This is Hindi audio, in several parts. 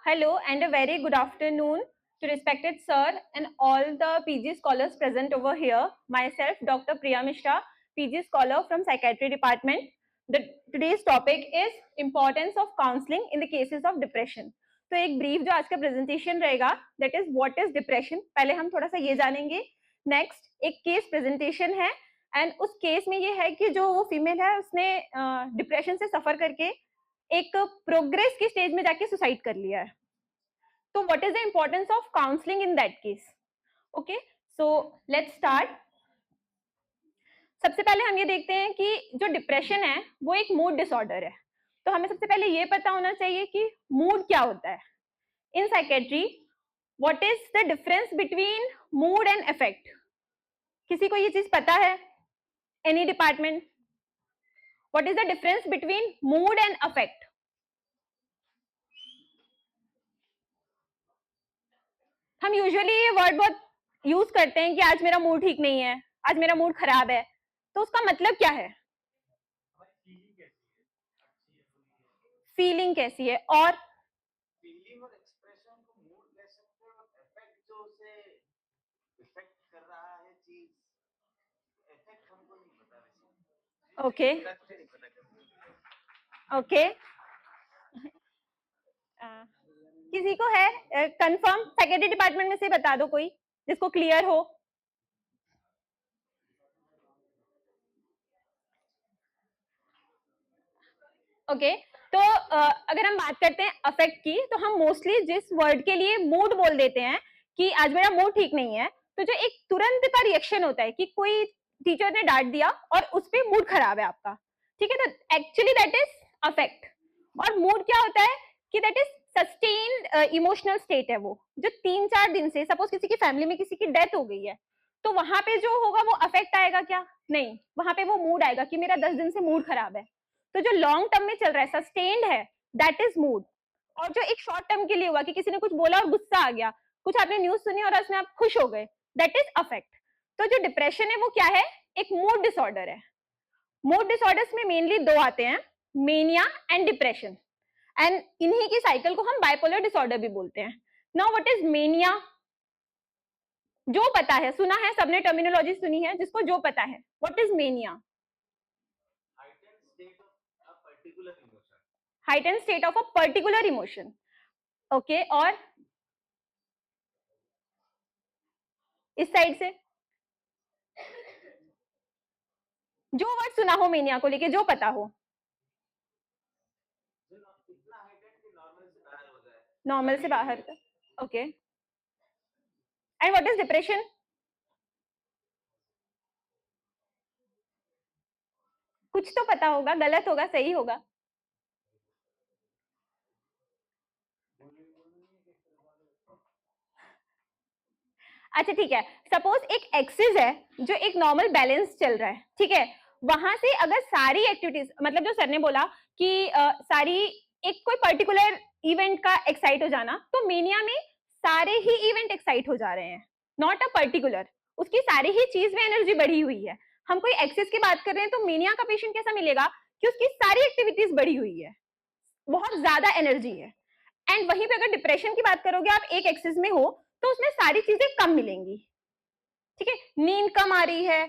Hello and a very good afternoon to respected sir and all the PG scholars present over here. Myself, Dr. Priya Mishra, PG scholar from Psychiatry Department. Today's topic is importance of counseling in the cases of depression. तो एक ब्रीफ जो आज का प्रेजेंटेशन रहेगा that is what is depression. पहले हम थोड़ा सा ये जानेंगे. नेक्स्ट एक केस प्रेजेंटेशन है एंड उस केस में ये है कि जो वो फीमेल है उसने डिप्रेशन से सफर करके एक प्रोग्रेस की स्टेज में जाके सुसाइड कर लिया है. तो what is the importance of counselling in that case? Okay, so let's start. सबसे पहले हम ये देखते हैं कि जो डिप्रेशन है वो एक मूड डिसऑर्डर है. तो हमें सबसे पहले ये पता होना चाहिए कि मूड क्या होता है. In psychiatry what is the difference between mood and affect? किसी को ये चीज पता है? Any department? What is the difference between mood and affect? हम यूजुअली ये वर्ड बहुत यूज करते हैं कि आज मेरा मूड ठीक नहीं है, आज मेरा मूड खराब है. तो उसका मतलब क्या है? फीलिंग कैसी है और फीलिंग और एक्सप्रेशन को मूड कह सकते हैं और इफेक्ट जो उसे इफेक्ट कर रहा है चीज इफेक्ट हमको नहीं पता वैसे. Okay okay. किसी को है कंफर्म? सेक्रेटरी डिपार्टमेंट में से बता दो कोई जिसको क्लियर हो. ओके तो अगर हम बात करते हैं अफेक्ट की तो हम मोस्टली जिस वर्ड के लिए मूड बोल देते हैं कि आज मेरा मूड ठीक नहीं है, तो जो एक तुरंत का रिएक्शन होता है कि कोई टीचर ने डांट दिया और उस पर मूड खराब है आपका, ठीक है, तो एक्चुअली दैट इज अफेक्ट. और मूड क्या होता है कि that is sustained emotional state है वो जो 3-4 दिन से, सपोज किसी की फैमिली में किसी की डेथ हो गई है तो वहां पे जो होगा वो अफेक्ट आएगा क्या? नहीं, वहां पे वो मूड आएगा कि मेरा 10 दिन से मूड खराब है. तो जो लॉन्ग टर्म में चल रहा है, सस्टेन्ड है, दैट इज मूड. और जो एक शॉर्ट टर्म के लिए हुआ कि किसी ने कुछ बोला और गुस्सा आ गया, कुछ आपने न्यूज सुनी और उसमें आप खुश हो गए, दैट इज अफेक्ट. तो जो डिप्रेशन है वो क्या है? एक मूड डिसऑर्डर है. मूड डिसऑर्डर्स में मेनली दो आते हैं, मेनिया एंड डिप्रेशन. एंड इन्हीं की साइकिल को हम बाइपोलर डिसऑर्डर भी बोलते हैं. Now what is mania? जो पता है, सुना है सबने, टर्मिनोलॉजी सुनी है, जिसको जो पता है, what is mania? heightened state of a particular emotion. Okay, और इस साइड से जो वर्ड सुना हो मेनिया को लेके, जो पता हो. नॉर्मल से बाहर का. Okay. And what is depression? कुछ तो पता होगा, गलत होगा, सही होगा. अच्छा ठीक है, सपोज एक एक्सिस है जो एक नॉर्मल बैलेंस चल रहा है, ठीक है, वहां से अगर सारी एक्टिविटीज, मतलब जो सर ने बोला कि सारी एक कोई पर्टिकुलर इवेंट का एक्साइट हो जाना, तो मेनिया में सारे ही इवेंट एक्साइट हो जा रहे हैं, नॉट अ पर्टिकुलर, उसकी सारी ही चीज में एनर्जी बढ़ी हुई है. हम कोई एक्सेस की बात कर रहे हैं तो मेनिया का पेशेंट कैसा मिलेगा कि उसकी सारी एक्टिविटीज बढ़ी हुई है, बहुत ज्यादा एनर्जी है. एंड वहीं पे अगर डिप्रेशन की बात करोगे, आप एक एक्सेस में हो तो उसमें सारी चीजें कम मिलेंगी, ठीक है, नींद कम आ रही है,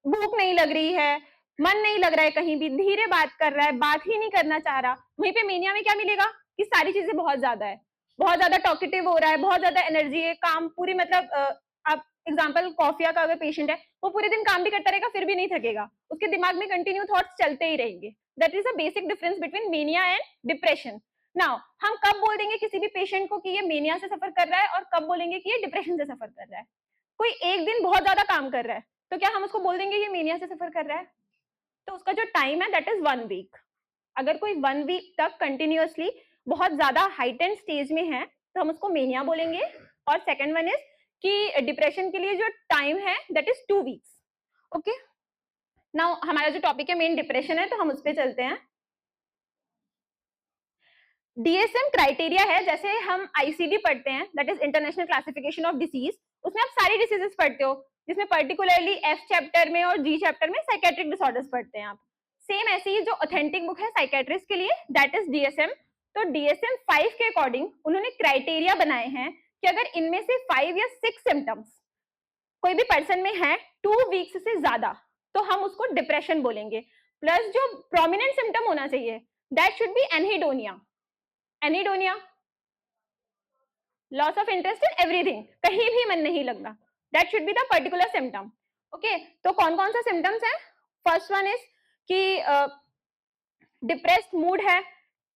भूख नहीं लग रही है, मन नहीं लग रहा है, कहीं भी धीरे बात कर रहा है, बात ही नहीं करना चाह रहा. वहीं पे मेनिया में क्या मिलेगा कि सारी चीजें बहुत ज्यादा है, बहुत ज्यादा टॉकेटिव हो रहा है, बहुत ज्यादा एनर्जी है, काम पूरी, मतलब आप एग्जाम्पल कॉफिया का अगर पेशेंट है, वो पूरे दिन काम भी करता रहेगा फिर भी नहीं थकेगा, उसके दिमाग में कंटिन्यू थॉट्स चलते ही रहेंगे. That is a basic difference between mania and depression. Now हम कब बोल देंगे किसी भी पेशेंट को कि ये मेनिया से सफर कर रहा है और कब बोलेंगे कि ये डिप्रेशन से सफर कर रहा है? कोई एक दिन बहुत ज्यादा काम कर रहा है तो क्या हम उसको बोल देंगे ये मेनिया से सफर कर रहा है? तो उसका जो टाइम है दैट इज 1 वीक. अगर कोई 1 वीक तक कंटिन्यूअसली बहुत ज्यादा हाइटेंड स्टेज में है तो हम उसको मेनिया बोलेंगे. और सेकंड वन इज कि डिप्रेशन के लिए जो टाइम है that is 2 weeks. Okay, now हमारा जो टॉपिक है मेन डिप्रेशन है, तो हम उस पर चलते हैं. डीएसएम क्राइटेरिया है, जैसे हम आईसीडी पढ़ते हैं, that is international classification of disease, उसमें आप सारी डिसीजेस पढ़ते हो, जिसमें पर्टिकुलरली एफ चैप्टर में और जी चैप्टर में साइकेट्रिक डिसऑर्डर्स पढ़ते हैं आप. सेम ऐसी ही जो ऑथेंटिक बुक है साइकेट्रिस्ट के लिए, दैट इज डीएसएम. तो DSM-5 के अकॉर्डिंग उन्होंने क्राइटेरिया बनाए हैं कि अगर इनमें से 5 या 6 सिम्टम्स कोई भी पर्सन में है 2 वीक्स से ज्यादा, तो हम उसको डिप्रेशन बोलेंगे। प्लस जो प्रोमिनेंट सिम्टम होना चाहिए, that should be anhedonia. Anhedonia, loss of interest in everything, कहीं भी मन नहीं लगना, that should be the particular symptom. Okay, तो कौन कौन सा सिम्टम्स है? फर्स्ट वन इज कि डिप्रेस्ड मूड है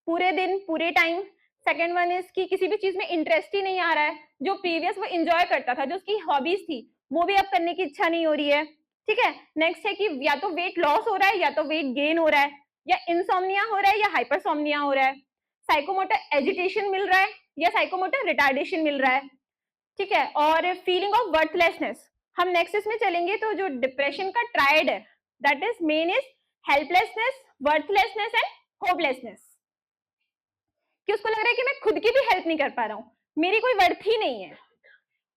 पूरे दिन पूरे टाइम। सेकेंड वन इज कि किसी भी चीज में इंटरेस्ट ही नहीं आ रहा है, जो प्रीवियस वो एंजॉय करता था, जो उसकी हॉबीज थी, वो भी अब करने की इच्छा नहीं हो रही है। ठीक है, नेक्स्ट है कि या तो वेट लॉस हो रहा है या तो वेट गेन हो रहा है, या इंसोम्निया हो रहा है या हाइपरसोम्निया हो रहा है, साइकोमोटर एजिटेशन मिल रहा है या साइकोमोटर रिटार्डेशन मिल रहा है। ठीक है, और फीलिंग ऑफ वर्थलेसनेस। हम नेक्स्ट इसमें चलेंगे तो जो डिप्रेशन का ट्रायड है, that is main is helplessness, worthlessness and hopelessness, कि उसको लग रहा है कि मैं खुद की भी हेल्प नहीं कर पा रहा हूँ, मेरी कोई वर्थ ही नहीं है,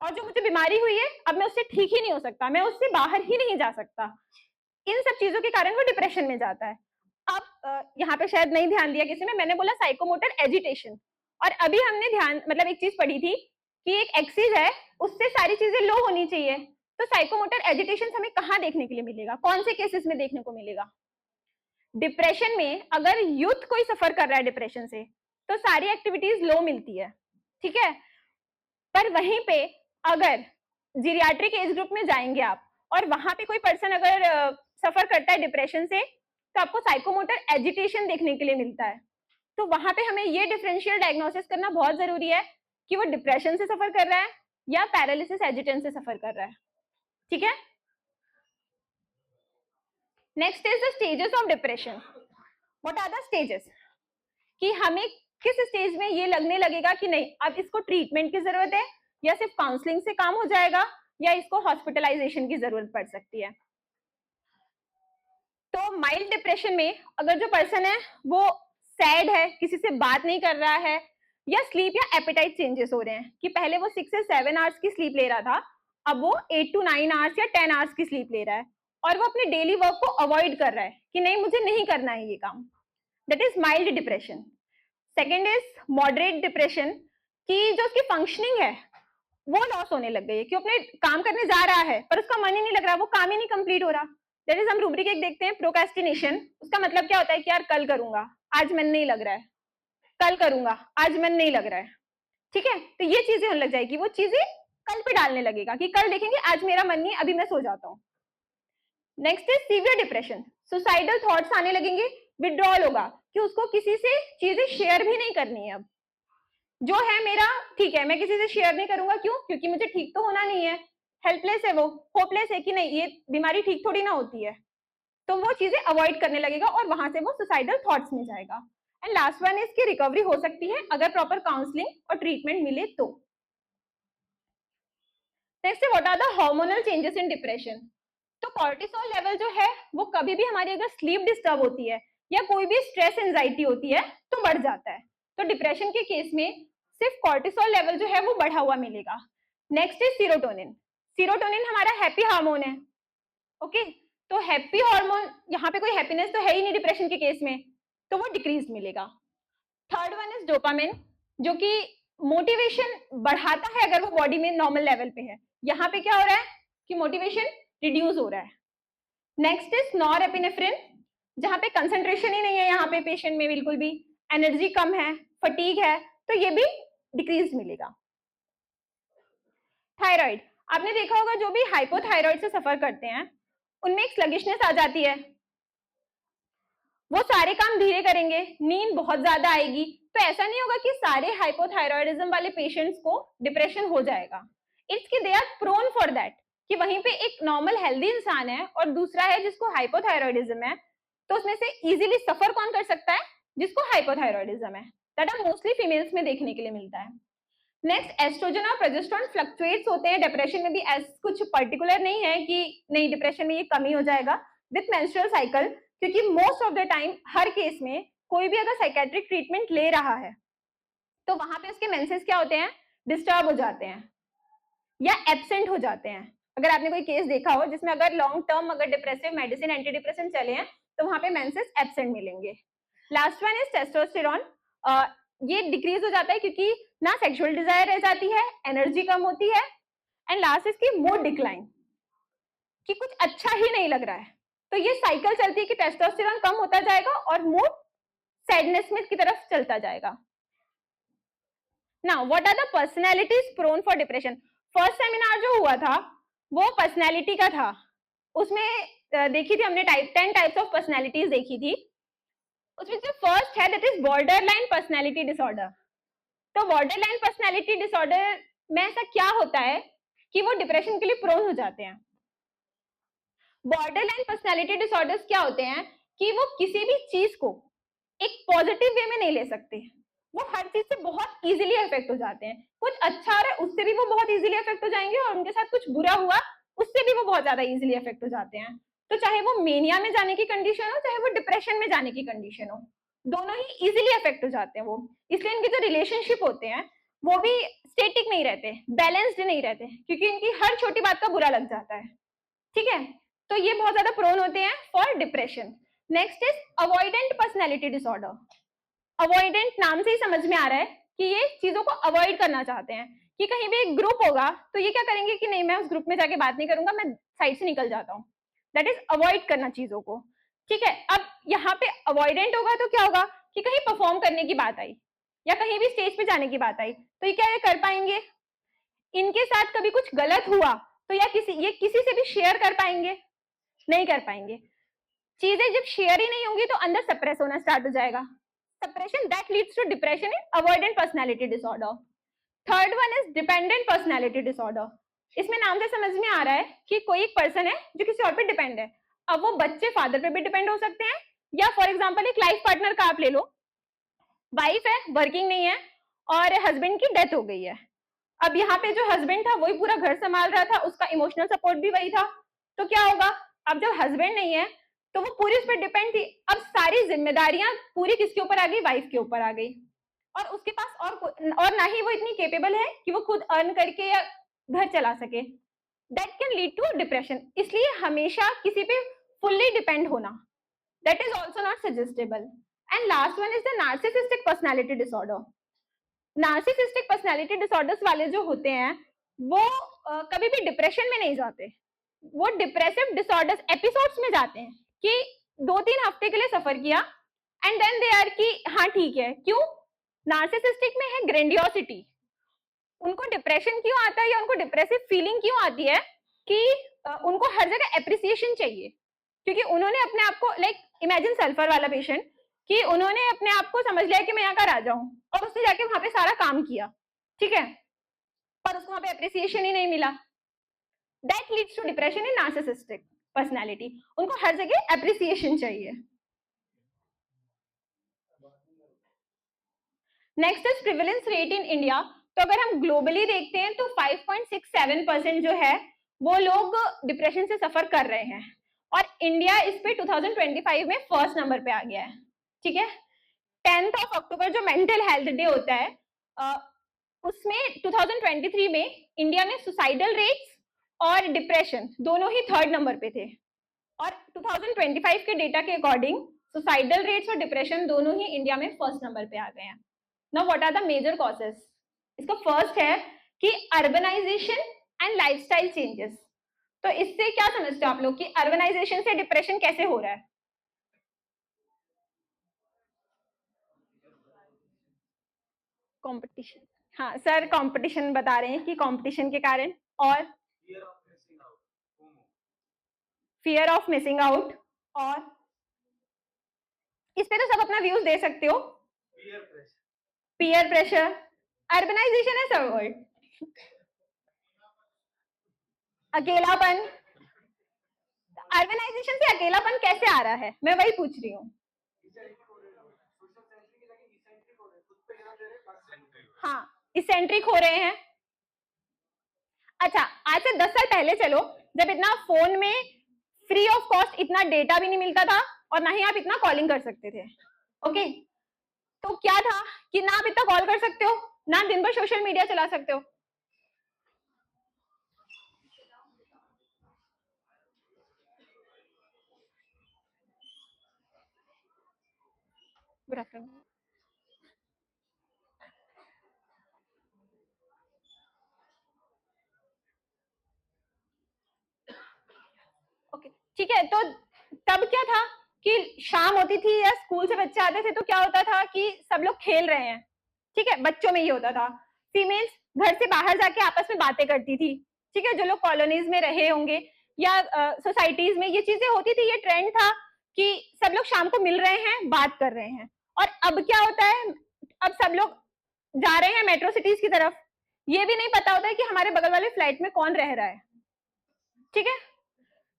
और जो मुझे बीमारी हुई है अब मैं उससे ठीक ही नहीं हो सकता, मैं उससे बाहर ही नहीं जा सकता। इन सब चीजों के कारण वो डिप्रेशन में जाता है। अब यहाँ पे शायद नहीं ध्यान दिया किसी ने, मैंने बोला साइकोमोटर एजिटेशन, और अभी हमने ध्यान मतलब एक चीज पढ़ी थी कि एक एक्सिस है, उससे सारी चीजें लो होनी चाहिए। तो साइकोमोटर एजिटेशन हमें कहाँ देखने के लिए मिलेगा, कौन से केसेस में देखने को मिलेगा? डिप्रेशन में अगर यूथ कोई सफर कर रहा है डिप्रेशन से, तो सारी एक्टिविटीज लो मिलती है। ठीक है, पर वहीं पे अगर जीरियाट्रिक एज ग्रुप में जाएंगे आप, और वहां पे कोई पर्सन अगर सफर करता है डिप्रेशन से, तो आपको साइकोमोटर एजिटेशन देखने के लिए मिलता है। तो वहां पे हमें ये डिफरेंशियल डायग्नोसिस करना बहुत जरूरी है कि वो डिप्रेशन से सफर कर रहा है या पैरालिसिस एजिटेंस से सफर कर रहा है। ठीक है, next is the stages of depression. What are the stages? कि हमें किस स्टेज में ये लगने लगेगा कि नहीं अब इसको ट्रीटमेंट की जरूरत है, या सिर्फ काउंसलिंग से काम हो जाएगा, या इसको हॉस्पिटलाइजेशन की जरूरत पड़ सकती है। तो माइल्ड डिप्रेशन में अगर जो पर्सन है वो सैड है, किसी से बात नहीं कर रहा है, या स्लीप या एपेटाइट चेंजेस हो रहे हैं, कि पहले वो 6 से 7 आवर्स की स्लीप ले रहा था, अब वो 8 to 9 आवर्स या 10 आवर्स की स्लीप ले रहा है, और वो अपने डेली वर्क को अवॉइड कर रहा है कि नहीं मुझे नहीं करना है ये काम, that is mild depression. Second is moderate depression, कि जो उसकी फंक्शनिंग है वो लॉस होने लग गई है, कि अपने काम करने जा रहा है पर उसका मन ही नहीं लग रहा, वो काम ही नहीं कंप्लीट हो रहा। दैट इज हम रूब्रिक एक देखते हैं प्रोक्रेस्टिनेशन, उसका मतलब क्या होता है कि यार कल करूंगा, आज मन नहीं लग रहा है, कल करूंगा, आज मन नहीं लग रहा है। ठीक है, तो ये चीजें होने लग जाएगी, वो चीजें कल पे डालने लगेगा कि कल देखेंगे, आज मेरा मन नहीं, अभी मैं सो जाता हूँ। Next is severe depression, suicidal thoughts आने लगेंगे, विड्रॉल होगा कि उसको किसी से चीजें शेयर भी नहीं करनी है। अब जो है मेरा ठीक है, मैं किसी से शेयर नहीं करूंगा, क्यों? क्योंकि मुझे ठीक तो होना नहीं है, हेल्पलेस है वो, होपलेस है कि नहीं ये बीमारी ठीक थोड़ी ना होती है, तो वो चीजें अवॉइड करने लगेगा और वहां से वो सुसाइडल थॉट्स में जाएगा। एंड लास्ट वन इज की रिकवरी हो सकती है अगर प्रॉपर काउंसलिंग और ट्रीटमेंट मिले तो। Next, what are the hormonal changes in depression? तो कॉर्टिसोल लेवल जो है वो कभी भी हमारी अगर स्लीप डिस्टर्ब होती है या कोई भी स्ट्रेस एंजाइटी होती है तो बढ़ जाता है। तो डिप्रेशन के केस में सिर्फ कॉर्टिसोल लेवल जो है वो बढ़ा हुआ मिलेगा। Next is serotonin. सीरोटोनिन हमारा हैप्पी हार्मोन है। ओके, तो हैप्पी हार्मोन, यहाँ पे कोई हैप्पीनेस तो है ही नहीं डिप्रेशन के केस में, तो वो डिक्रीज मिलेगा। थर्ड वन इज डोपामिन, जो कि मोटिवेशन बढ़ाता है अगर वो बॉडी में नॉर्मल लेवल पे है। यहाँ पे क्या हो रहा है कि मोटिवेशन रिड्यूस हो रहा है। नेक्स्ट इज नॉरएपिनेफ्रिन, जहां पे कंसंट्रेशन ही नहीं है यहाँ पे पेशेंट में बिल्कुल भी, एनर्जी कम है, फटीग है, तो ये भी डिक्रीज मिलेगा। थायराइड, आपने देखा होगा जो भी हाइपोथायराइड से सफर करते हैं उनमें एक स्लगिशनेस आ जाती है, वो सारे काम धीरे करेंगे, नींद बहुत ज्यादा आएगी। तो ऐसा नहीं होगा कि सारे हाइपोथायरॉयडिज्म वाले पेशेंट्स को डिप्रेशन हो जाएगा, इट्स कि they are prone for that, कि वहीं पे एक नॉर्मल हेल्दी इंसान है और दूसरा है जिसको हाइपोथायरॉयडिज्म है, तो उसमें से इजीली सफर कौन कर सकता है? जिसको हाइपोथायरॉयडिज्म है, दैट आर मोस्टली फीमेल्स में देखने के लिए मिलता है। नेक्स्ट, एस्ट्रोजन और प्रोजेस्टेरोन फ्लक्चुएट्स होते हैं डिप्रेशन में भी, कुछ पर्टिकुलर नहीं है कि नहीं डिप्रेशन में ये कमी हो जाएगा विथ मेंस्ट्रुअल साइकिल, क्योंकि most of the time her case में कोई भी अगर साइकेट्रिक ट्रीटमेंट ले रहा है तो वहां पे उसके मेंसेस क्या होते हैं? डिस्टर्ब हो जाते हैं या एब्सेंट हो जाते हैं। अगर आपने कोई केस देखा हो जिसमें अगर लॉन्ग टर्म अगर डिप्रेसिव मेडिसिन एंटी डिप्रेशन चले हैं तो वहां पे मेंसेस एब्सेंट मिलेंगे। Last one is testosterone. ये डिक्रीज हो जाता है क्योंकि ना सेक्सुअल डिजायर रह जाती है, एनर्जी कम होती है, एंड लास्ट इसकी मूड डिक्लाइन, कि कुछ अच्छा ही नहीं लग रहा है। तो ये साइकिल चलती है कि टेस्टोस्टेरोन कम होता जाएगा और मूड सैडनेस में की तरफ चलता जाएगा। Now what are the personalities prone for depression? First seminar जो हुआ था वो पर्सनैलिटी का था, उसमें देखी थी हमने 10 टाइप्स ऑफ पर्सनैलिटीज देखी थी। उसमें जो फर्स्ट है that is border line personality disorder. तो बॉर्डर लाइन पर्सनैलिटी डिसऑर्डर में ऐसा क्या होता है कि वो डिप्रेशन के लिए प्रोन हो जाते हैं। बॉर्डर लाइन पर्सनैलिटी डिसऑर्डर्स क्या होते हैं कि वो किसी भी चीज को एक पॉजिटिव वे में नहीं ले सकते, वो हर चीज से बहुत इजीली अफेक्ट हो जाते हैं। कुछ अच्छा आ रहा है उससे भी वो बहुत इजीली अफेक्ट हो जाएंगे, और उनके साथ कुछ बुरा हुआ उससे भी वो बहुत ज्यादा इजीली अफेक्ट हो जाते हैं। तो चाहे वो मेनिया में जाने की कंडीशन हो, चाहे वो डिप्रेशन में जाने की कंडीशन हो, दोनों ही इजीली अफेक्ट हो जाते हैं वो। इसलिए इनके जो रिलेशनशिप होते हैं वो भी स्टेटिक नहीं रहते, बैलेंस्ड नहीं रहते, क्योंकि इनकी हर छोटी बात का बुरा लग जाता है। ठीक है, तो ये बहुत ज्यादा प्रोन होते हैं for depression. Next is avoidant personality disorder. Avoidant नाम से ही समझ में आ रहा है कि ये चीजों को अवॉइड करना चाहते हैं, कि कहीं भी एक ग्रुप होगा तो ये क्या करेंगे कि नहीं मैं उस ग्रुप में जाके बात नहीं करूंगा, मैं साइड से निकल जाता हूँ। दैट इज अवॉइड करना चीजों को। ठीक है, अब यहाँ पे अवॉइडेंट होगा तो क्या होगा कि कहीं परफॉर्म करने की बात आई या कहीं भी स्टेज पे जाने की बात आई तो ये क्या ये कर पाएंगे? इनके साथ कभी कुछ गलत हुआ तो या ये किसी से भी शेयर कर पाएंगे? नहीं कर पाएंगे। चीजें जब शेयर ही नहीं होंगी तो अंदर सप्रेस होना स्टार्ट हो जाएगा। Suppression that leads to depression in avoidant personality disorder. Third one is dependent personality disorder. इसमें नाम से समझ में आ रहा है कि कोई एक पर्सन है जो किसी और पे डिपेंड है। अब वो बच्चे फादर पे भी डिपेंड हो सकते हैं, या फॉर एग्जाम्पल एक लाइफ पार्टनर का आप ले लो, वाइफ है वर्किंग नहीं है और हस्बैंड की डेथ हो गई है। अब यहाँ पे जो हस्बैंड था वही पूरा घर संभाल रहा था, उसका इमोशनल सपोर्ट भी वही था। तो क्या होगा, अब जब हस्बैंड नहीं है तो वो पूरी उस पर डिपेंड थी। अब सारी जिम्मेदारियां पूरी किसके ऊपर आ गई? वाइफ के ऊपर आ गई। और उसके पास और ना ही वो इतनी केपेबल है कि वो खुद अर्न करके या घर चला सके। That can lead to depression. इसलिए हमेशा किसी पे फुल्ली डिपेंड होना that is also not suggestable. And last one is the narcissistic personality disorder. Narcissistic personality disorders वाले जो होते हैं वो कभी भी डिप्रेशन में नहीं जाते, वो डिप्रेसिव डिसऑर्डर्स एपिसोड्स में जाते हैं कि 2-3 हफ्ते के लिए सफर किया एंड देन दे आर कि हाँ ठीक है। क्यों? नार्सिसिस्टिक में है ग्रेंडियोसिटी। उनको डिप्रेशन क्यों आता है या उनको डिप्रेसिव फीलिंग क्यों आती है कि उनको हर जगह एप्रिसिएशन चाहिए, क्योंकि उन्होंने अपने आप को लाइक इमेजिन सल्फर वाला पेशेंट, कि उन्होंने अपने आप को समझ लिया कि मैं यहाँ का राजा हूँ और उसने जाके वहां पे सारा काम किया, ठीक है, पर उसको वहां पे एप्रिसिएशन ही नहीं मिला। That leads to depression in narcissistic personality. उनको हर जगह एप्रिसिएशन चाहिए। Next is prevalence rate in India. तो अगर हम ग्लोबली देखते हैं तो 5.67% जो है वो लोग डिप्रेशन से सफर कर रहे हैं, और इंडिया इस पे 2025 में फर्स्ट नंबर पे आ गया है। ठीक है, 10th ऑफ अक्टूबर जो मेंटल हेल्थ डे होता है उसमें 2023 में इंडिया में सुसाइडल रेट्स और डिप्रेशन दोनों ही थर्ड नंबर पे थे, और 2025 के डेटा के अकॉर्डिंग सुसाइडल रेट्स और डिप्रेशन दोनों ही इंडिया में फर्स्ट नंबर पे आ गए हैं। Now what are the major causes? इसका फर्स्ट है कि अर्बनाइजेशन एंड लाइफस्टाइल चेंजेस। तो इससे क्या समझते हो आप लोग कि अर्बनाइजेशन से डिप्रेशन कैसे हो रहा है? कंपटीशन। हाँ सर, कंपटीशन बता रहे हैं कि कंपटीशन के कारण, और fear of missing out, FOMO, fear of missing out, और इस पे तो सब अपना व्यूज दे सकते हो। peer pressure, peer pressure, urbanisation है सर वर्ड, अकेलापन। अर्बनाइजेशन से अकेलापन कैसे आ रहा है, मैं वही पूछ रही हूँ। हाँ, इसेंट्रिक हो रहे हैं। अच्छा, आज से 10 साल पहले चलो, जब इतना फोन में फ्री ऑफ कॉस्ट इतना डेटा भी नहीं मिलता था और ना ही आप इतना कॉलिंग कर सकते थे। ओके, तो क्या था कि ना आप इतना कॉल कर सकते हो, ना दिन भर सोशल मीडिया चला सकते हो। Good afternoon. ठीक है, तो तब क्या था कि शाम होती थी या स्कूल से बच्चे आते थे तो क्या होता था कि सब लोग खेल रहे हैं, ठीक है, बच्चों में ये होता था। फीमेल्स घर से बाहर जाके आपस में बातें करती थी, ठीक है, जो लोग कॉलोनीज में रहे होंगे या सोसाइटीज में ये चीजें होती थी, ये ट्रेंड था कि सब लोग शाम को मिल रहे हैं, बात कर रहे हैं। और अब क्या होता है, अब सब लोग जा रहे हैं मेट्रो सिटीज की तरफ, ये भी नहीं पता होता है कि हमारे बगल वाले फ्लैट में कौन रह रहा है, ठीक है।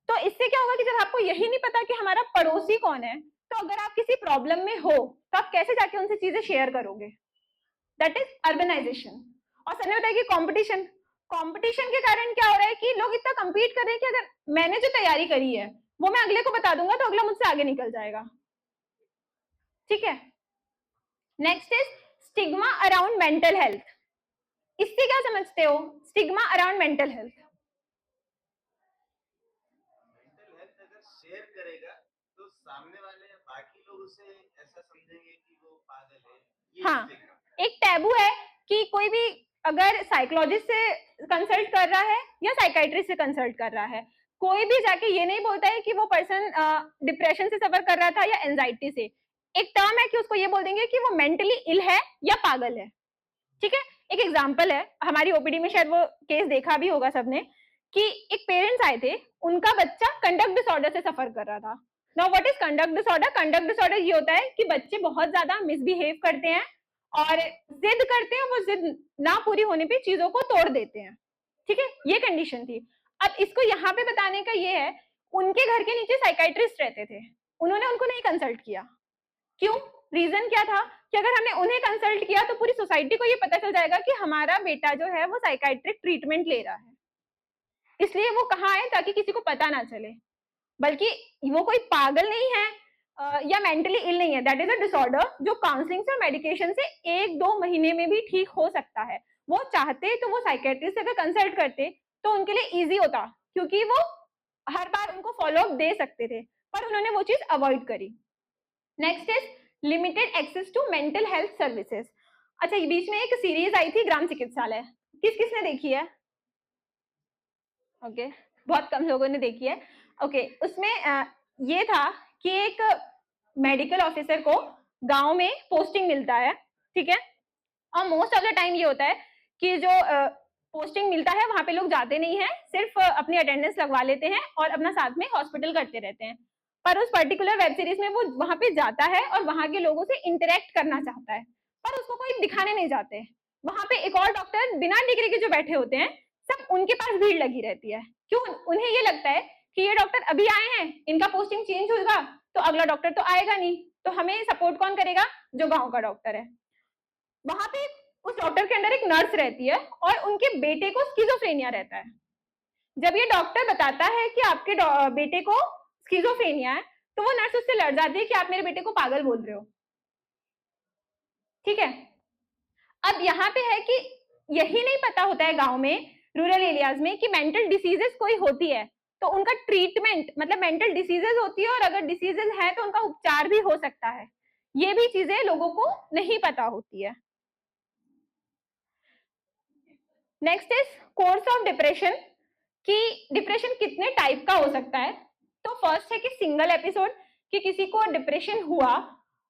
तो इससे क्या होगा कि जब आपको यही नहीं पता कि हमारा पड़ोसी कौन है, तो अगर आप किसी प्रॉब्लम में हो तो आप कैसे जाके उनसे चीजें शेयर करोगे? That is urbanisation. और सर ने बताया कि कंपटीशन, कंपटीशन के कारण क्या हो रहा है कि लोग इतना compete कर रहे हैं कि अगर मैंने जो तैयारी करी है वो मैं अगले को बता दूंगा तो अगला मुझसे आगे निकल जाएगा, ठीक है। Next is stigma around mental health. इससे क्या समझते हो, stigma around mental health? Mental health अगर शेयर करेगा तो सामने वाले या बाकी लोग उसे ऐसा समझेंगे कि वो पागल है, ये हाँ, स्टिग्मा। एक टैबू है कि कोई भी अगर साइकोलॉजिस्ट से कंसल्ट कर रहा है या साइकाइट्रिस्ट से कंसल्ट कर रहा है, कोई भी जाके ये नहीं बोलता है कि वो पर्सन डिप्रेशन से सफर कर रहा था या एंजाइटी से। एक टर्म है कि उसको ये बोल देंगे कि वो मेंटली इल है या पागल है, ठीक है। एक एग्जांपल है, हमारी ओपीडी में शायद वो केस देखा भी होगा सबने, कि एक पेरेंट्स आए थे, उनका बच्चा कंडक्ट डिसऑर्डर से सफर कर रहा था। Now what is conduct disorder? Conduct disorder ये होता है कि बच्चे बहुत ज्यादा मिसबिहेव करते हैं और जिद करते हैं, वो जिद ना पूरी होने पे चीजों को तोड़ देते हैं, ठीक है, ये कंडीशन थी। अब इसको यहाँ पे बताने का ये है, उनके घर के नीचे साइकाइट्रिस्ट रहते थे, उन्होंने उनको नहीं कंसल्ट किया। क्यों? रीजन क्या था कि अगर हमने उन्हें कंसल्ट किया तो पूरी सोसाइटी को ये पता चल जाएगा कि हमारा बेटा जो है वो साइकाइट्रिक ट्रीटमेंट ले रहा है, इसलिए वो कहाँ है ताकि किसी को पता ना चले। बल्कि वो कोई पागल नहीं है या मेंटली इल नहीं है, दैट इज अ डिसऑर्डर जो काउंसलिंग से, मेडिकेशन से 1-2 महीने में भी ठीक हो सकता है। वो चाहते तो वो साइकेट्रिस्ट से अगर कंसल्ट करते तो उनके लिए इजी होता, क्योंकि वो हर बार उनको फॉलो अप दे सकते थे, पर उन्होंने वो चीज अवॉइड करी। Next is limited access to mental health services. अच्छा, ये बीच में एक सीरीज आई थी ग्राम चिकित्सालय, किस किसने देखी है? ओके, बहुत कम लोगों ने देखी है। ओके, उसमें ये था कि एक मेडिकल ऑफिसर को गांव में पोस्टिंग मिलता है, ठीक है, और मोस्ट ऑफ द टाइम ये होता है कि जो पोस्टिंग मिलता है वहां पे लोग जाते नहीं है, सिर्फ अपनी अटेंडेंस लगवा लेते हैं और अपना साथ में हॉस्पिटल करते रहते हैं। पर उस पर्टिकुलर वेब सीरीज में वो वहां पे जाता है और वहां के लोगों से इंटरेक्ट करना चाहता है, पर उसको कोई दिखाने नहीं जाते। वहां पे एक और डॉक्टर बिना डिग्री के जो बैठे होते हैं, सब उनके पास भीड़ लगी रहती है। क्यों? उन्हें ये लगता है कि ये डॉक्टर अभी आए हैं, इनका पोस्टिंग चेंज होगा तो अगला डॉक्टर तो आएगा नहीं, तो हमें सपोर्ट कौन करेगा? जो गांव का डॉक्टर है। वहां पे उस डॉक्टर के अंडर एक नर्स रहती है और उनके बेटे को स्किजोफ्रेनिया रहता है। जब ये डॉक्टर बताता है कि आपके बेटे को स्किजोफ्रेनिया है, तो वो नर्स उससे लड़ जाती है कि आप मेरे बेटे को पागल बोल रहे हो, ठीक है। अब यहाँ पे है कि यही नहीं पता होता है गांव में, रूरल एरियाज में, कि मेंटल डिसीजेस कोई होती है तो उनका ट्रीटमेंट, मतलब मेंटल डिसीजेस होती है और अगर डिसीजेस है तो उनका उपचार भी हो सकता है, ये भी चीजें लोगों को नहीं पता होती है। Next is course of depression, कि डिप्रेशन कितने टाइप का हो सकता है। तो फर्स्ट है कि सिंगल एपिसोड, कि किसी को डिप्रेशन हुआ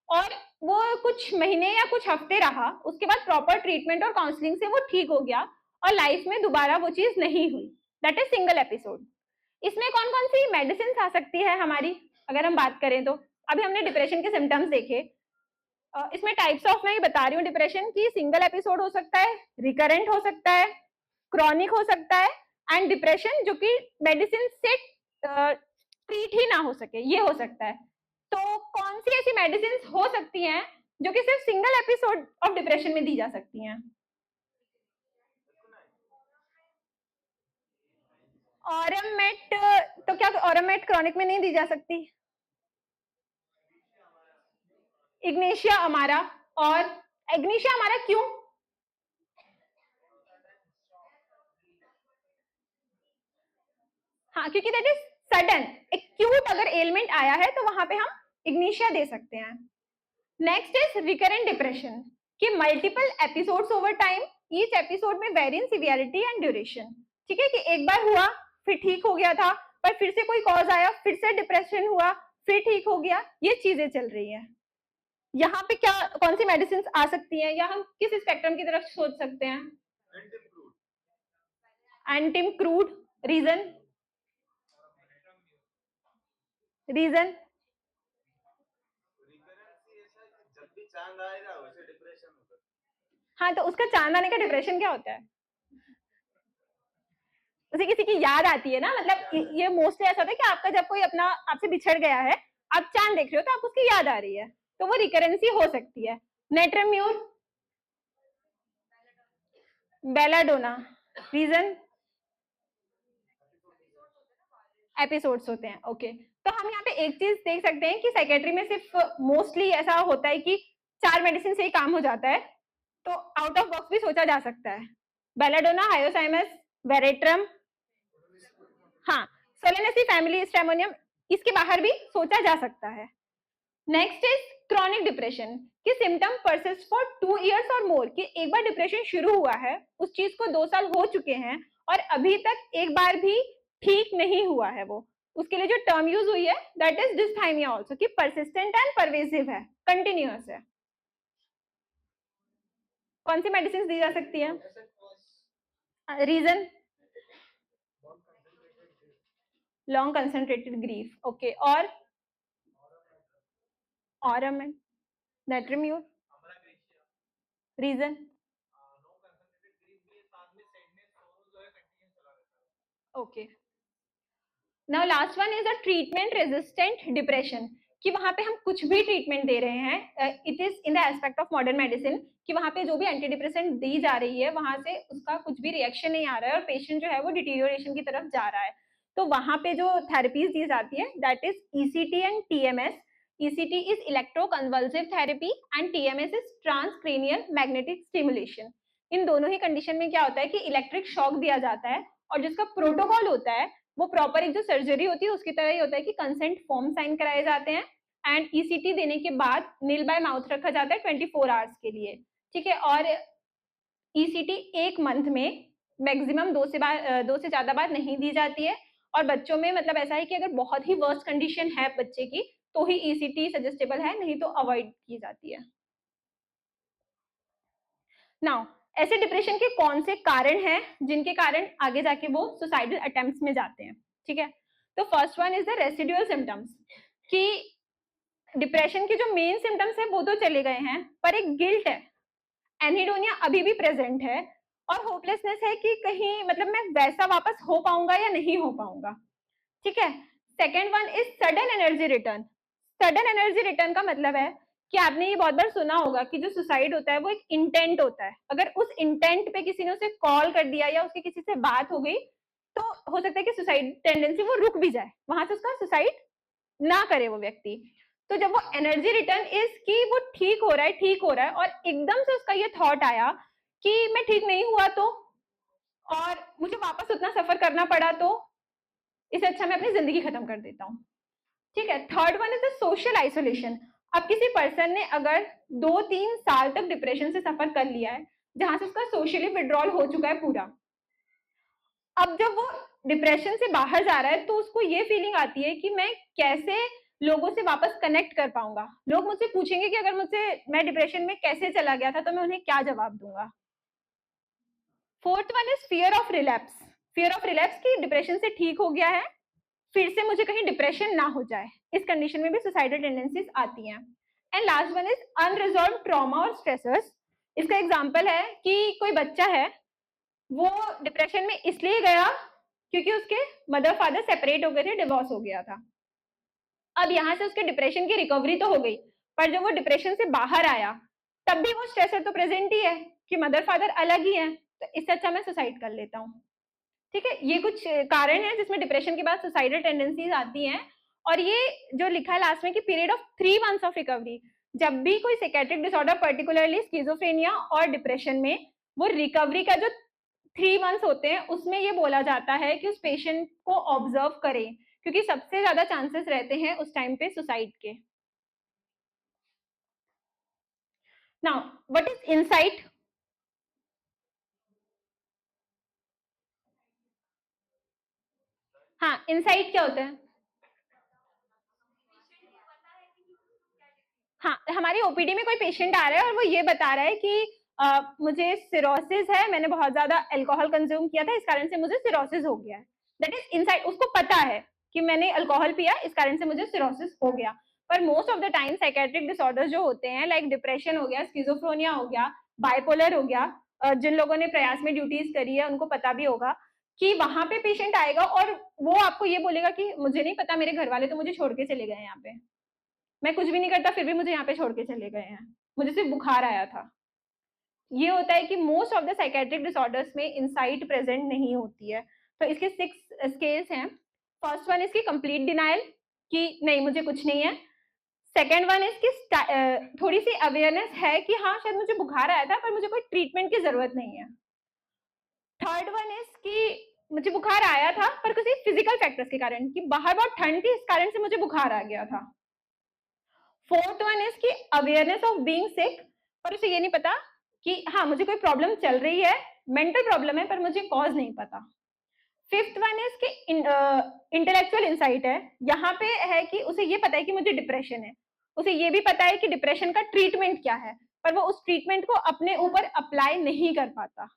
और वो कुछ महीने या कुछ हफ्ते रहा, उसके बाद प्रॉपर ट्रीटमेंट और काउंसलिंग से वो ठीक हो गया और लाइफ में दोबारा वो चीज नहीं हुई, दैट इज सिंगल एपिसोड। इसमें कौन कौन सी मेडिसिन आ सकती है हमारी, अगर हम बात करें तो अभी हमने डिप्रेशन के सिम्टम्स देखे। इसमें टाइप्स ऑफ, मैं ये बता रही हूँ डिप्रेशन की, सिंगल एपिसोड हो सकता है, रिकरेंट हो सकता है, क्रॉनिक हो सकता है, एंड डिप्रेशन जो कि मेडिसिन से ट्रीट ही ना हो सके, ये हो सकता है। तो कौन सी ऐसी मेडिसिन हो सकती हैं जो कि सिर्फ सिंगल एपिसोड ऑफ डिप्रेशन में दी जा सकती हैं? ऑरमेट, तो क्या ऑरमेट क्रॉनिक में नहीं दी जा सकती? इग्नेशिया अमारा, और इग्नेशिया अमारा क्यों? हाँ, क्योंकि दैट इज सडन, एक्यूट अगर एलिमेंट आया है तो वहां पे हम इग्निशिया दे सकते हैं। नेक्स्ट इज रिकरेंट डिप्रेशन, कि multiple episodes over time, each episode में vary in severity and duration, ठीक है, कि एक बार हुआ फिर ठीक हो गया था, पर फिर से कोई कॉज आया, फिर से डिप्रेशन हुआ, फिर ठीक हो गया, ये चीजें चल रही हैं। यहाँ पे क्या कौन सी मेडिसिन आ सकती हैं, या हम किस स्पेक्ट्रम की तरफ सोच सकते हैं? Antim crude, reason? रीजन? रिकरेंसी ऐसा है कि जब भी चांद आएगा वैसे डिप्रेशन होगा। हाँ, तो उसका चांद आने का डिप्रेशन क्या होता है? उसे किसी की याद आती है ना, मतलब ये मोस्टली ऐसा होता है कि आपका जब कोई अपना आपसे बिछड़ गया है, आप चांद देख रहे हो तो आपको उसकी याद आ रही है, तो वो रिकरेंसी हो सकती है। Natrum mur, belladonna, reason? एपिसोड्स होते हैं, ओके। तो हम यहाँ पे एक चीज देख सकते हैं कि साइकेट्री में सिर्फ मोस्टली ऐसा होता है कि 4 मेडिसिन से ही काम हो जाता है, तो आउट ऑफ बॉक्स भी सोचा जा सकता है। बेलाडोना, हायोसाइमस, वेरेट्रम, हाँ, सोलेनेसी फैमिली, स्ट्रेमोनियम, इसके बाहर भी सोचा जा सकता है। नेक्स्ट इज क्रॉनिक डिप्रेशन, कि सिम्टम परसिस्ट फॉर 2 इयर्स और मोर, कि एक बार डिप्रेशन शुरू हुआ है, उस चीज को 2 साल हो चुके हैं और अभी तक एक बार भी ठीक नहीं हुआ है वो, उसके लिए जो टर्म यूज हुई है दैट इज डिस्थाइमिया आल्सो, कि परसिस्टेंट एंड परवेसिव है, कंटिन्यूअस है। कौन सी मेडिसिन दी जा सकती है? Reason? Long concentrated grief, okay. और aurum and natrum mur, reason? Okay. Now last one is a treatment resistant depression, कि वहां पे हम कुछ भी ट्रीटमेंट दे रहे हैं, it is in the aspect of modern medicine, कि वहां पे जो भी एंटी डिप्रेसेंट दी जा रही है वहां से उसका कुछ भी रिएक्शन नहीं आ रहा है और पेशेंट जो है वो डिटीरियोरेशन की तरफ जा रहा है, तो वहां पे जो थेरेपीज दी जाती है that is ECT and TMS. ECT is electroconvulsive therapy and TMS is transcranial magnetic stimulation. इन दोनों ही कंडीशन में क्या होता है कि इलेक्ट्रिक शॉक दिया जाता है, और जिसका प्रोटोकॉल होता है वो प्रॉपर एक जो सर्जरी होती है उसकी तरह ही होता है कि कंसेंट फॉर्म साइन कराए जाते हैं एंड ईसीटी देने के बाद नील बाय माउथ रखा जाता है 24 आवर्स के लिए, ठीक है। और ईसीटी एक मंथ में मैक्सिमम 2 से ज्यादा बार नहीं दी जाती है, और बच्चों में मतलब ऐसा है कि अगर बहुत ही वर्स्ट कंडीशन है बच्चे की तो ही ईसीटी सजेस्टेबल है, नहीं तो अवॉइड की जाती है। नाउ ऐसे डिप्रेशन के कौन से कारण हैं जिनके कारण आगे जाके वो सुसाइडल अटेम्प्ट्स में जाते हैं, ठीक है। तो first one is the residual symptoms, कि डिप्रेशन के जो मेन सिम्टम्स है वो तो चले गए हैं, पर एक गिल्ट है, एनिडोनिया अभी भी प्रेजेंट है, और होपलेसनेस है कि कहीं मतलब मैं वैसा वापस हो पाऊंगा या नहीं हो पाऊंगा, ठीक है। Second one is sudden energy return. Sudden energy return का मतलब है कि आपने ये बहुत बार सुना होगा कि जो सुसाइड होता है वो एक इंटेंट होता है, अगर उस इंटेंट पे किसी ने उसे कॉल कर दिया या उसकी किसी से बात हो गई तो हो सकता है कि सुसाइड टेंडेंसी वो रुक भी जाए, वहां से उसका सुसाइड ना करे वो व्यक्ति। तो जब वो एनर्जी रिटर्न इज कि वो ठीक हो रहा है, ठीक हो रहा है, और एकदम से उसका ये थॉट आया कि मैं ठीक नहीं हुआ तो, और मुझे वापस उतना सफर करना पड़ा, तो इससे अच्छा मैं अपनी जिंदगी खत्म कर देता हूँ, ठीक है। Third one is the social isolation. अब किसी पर्सन ने अगर 2-3 साल तक डिप्रेशन से सफर कर लिया है, जहां से उसका सोशली विड्रॉल हो चुका है पूरा, अब जब वो डिप्रेशन से बाहर जा रहा है तो उसको ये फीलिंग आती है कि मैं कैसे लोगों से वापस कनेक्ट कर पाऊंगा, लोग मुझसे पूछेंगे कि अगर मुझसे मैं डिप्रेशन में कैसे चला गया था तो मैं उन्हें क्या जवाब दूंगा। Fourth one is fear of relapse. Fear of relapse की डिप्रेशन से ठीक हो गया है, फिर से मुझे कहीं डिप्रेशन ना हो जाए, इस कंडीशन में भी सुसाइडल टेंडेंसीज आती हैं। And last one is unresolved trauma और स्ट्रेसर्स। इसका एग्जांपल है कि कोई बच्चा है, वो डिप्रेशन में इसलिए गया क्योंकि उसके मदर फादर सेपरेट हो गए थे, डिवोर्स हो गया था। अब यहाँ से उसके डिप्रेशन की रिकवरी तो हो गई, पर जब वो डिप्रेशन से बाहर आया तब भी वो स्ट्रेसर तो प्रेजेंट ही है कि मदर फादर अलग ही है, तो इससे अच्छा मैं सुसाइड कर लेता हूँ, ठीक है। ये कुछ कारण है जिसमें डिप्रेशन के बाद सुसाइडल टेंडेंसीज आती हैं। और ये जो लिखा है लास्ट में कि period of 3 months of recovery, जब भी कोई साइकेट्रिक डिसऑर्डर पर्टिकुलरली स्किजोफ्रेनिया और डिप्रेशन में वो रिकवरी का जो 3 months होते हैं उसमें ये बोला जाता है कि उस पेशेंट को ऑब्जर्व करें, क्योंकि सबसे ज्यादा चांसेस रहते हैं उस टाइम पे सुसाइड के। Now what is insight? हाँ, इनसाइट क्या होता है? हाँ, हमारी ओपीडी में कोई पेशेंट आ रहा है और वो ये बता रहा है कि मुझे सिरोसिस है, मैंने बहुत ज्यादा अल्कोहल कंज्यूम किया था, इस कारण से मुझे सिरोसिस हो गया है। दैट इज इनसाइड, उसको पता है कि मैंने अल्कोहल पिया, इस कारण से मुझे सिरोसिस हो गया। पर most of the time psychiatric disorder जो होते हैं, लाइक डिप्रेशन हो गया, स्किजोफ्रेनिया हो गया, बाइपोलर हो गया, जिन लोगों ने प्रयास में ड्यूटीज करी है उनको पता भी होगा कि वहां पे पेशेंट आएगा और वो आपको ये बोलेगा कि मुझे नहीं पता, मेरे घर वाले तो मुझे छोड़ के चले गए यहाँ पे, मैं कुछ भी नहीं करता फिर भी मुझे यहाँ पे छोड़ के चले गए हैं, मुझे सिर्फ बुखार आया था। ये होता है कि most of the psychiatric disorders में इंसाइट प्रेजेंट नहीं होती है। तो इसके 6 स्केल्स हैं। फर्स्ट वन इसकी कंप्लीट डिनायल, कि नहीं मुझे कुछ नहीं है। सेकेंड वन इसकी थोड़ी सी अवेयरनेस है कि हाँ शायद मुझे बुखार आया था पर मुझे कोई ट्रीटमेंट की जरूरत नहीं है। थर्ड वन इज कि मुझे बुखार आया था पर किसी फिजिकल फैक्टर्स के कारण, कि बाहर बहुत ठंड थी इस कारण से मुझे बुखार आ गया था। फोर्थ वन इज की अवेयरनेस ऑफ बीइंग सिक, पर उसे ये नहीं पता कि हाँ मुझे कोई प्रॉब्लम चल रही है, मेंटल प्रॉब्लम है पर मुझे कॉज नहीं पता। फिफ्थ वन इज की इंटेलेक्चुअल इंसाइट है, यहाँ पे है कि उसे ये पता है कि मुझे डिप्रेशन है, उसे ये भी पता है कि डिप्रेशन का ट्रीटमेंट क्या है, पर वो उस ट्रीटमेंट को अपने ऊपर अप्लाई नहीं कर पाता।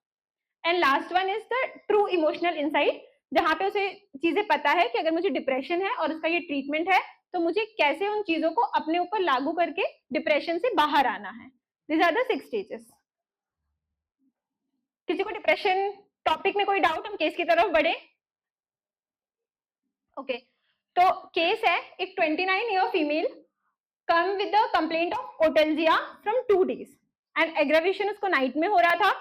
And last one is the true emotional insight, जहां पे उसे चीजें पता है कि अगर मुझे डिप्रेशन है और उसका ये ट्रीटमेंट है तो मुझे कैसे उन चीजों को अपने ऊपर लागू करके डिप्रेशन से बाहर आना है। This are the 6 stages. किसी को डिप्रेशन टॉपिक में कोई डाउट, हम केस की तरफ बढ़े? ओके तो केस है, एक 29 year female come with the complaint of otalgia from 2 days, and aggravation उसको नाइट में हो रहा था।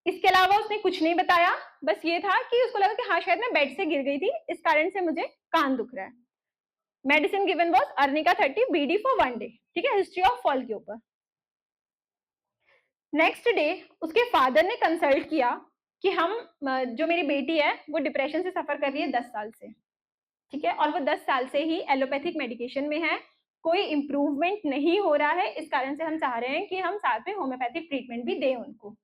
इसके अलावा उसने कुछ नहीं बताया, बस ये था कि उसको लगा कि हाँ शायद मैं बेड से गिर गई थी इस कारण से मुझे कान दुख रहा है। Medicine given was arnica 30 BD for 1 day। ठीक है, हिस्ट्री ऑफ फॉल के ऊपर। नेक्स्ट डे उसके फादर ने कंसल्ट किया कि हम जो मेरी बेटी है वो डिप्रेशन से सफर कर रही है 10 साल से। ठीक है, और वो 10 साल से ही एलोपैथिक मेडिकेशन में है, कोई इम्प्रूवमेंट नहीं हो रहा है, इस कारण से हम चाह रहे हैं कि हम साथ में होम्योपैथिक ट्रीटमेंट भी दें उनको।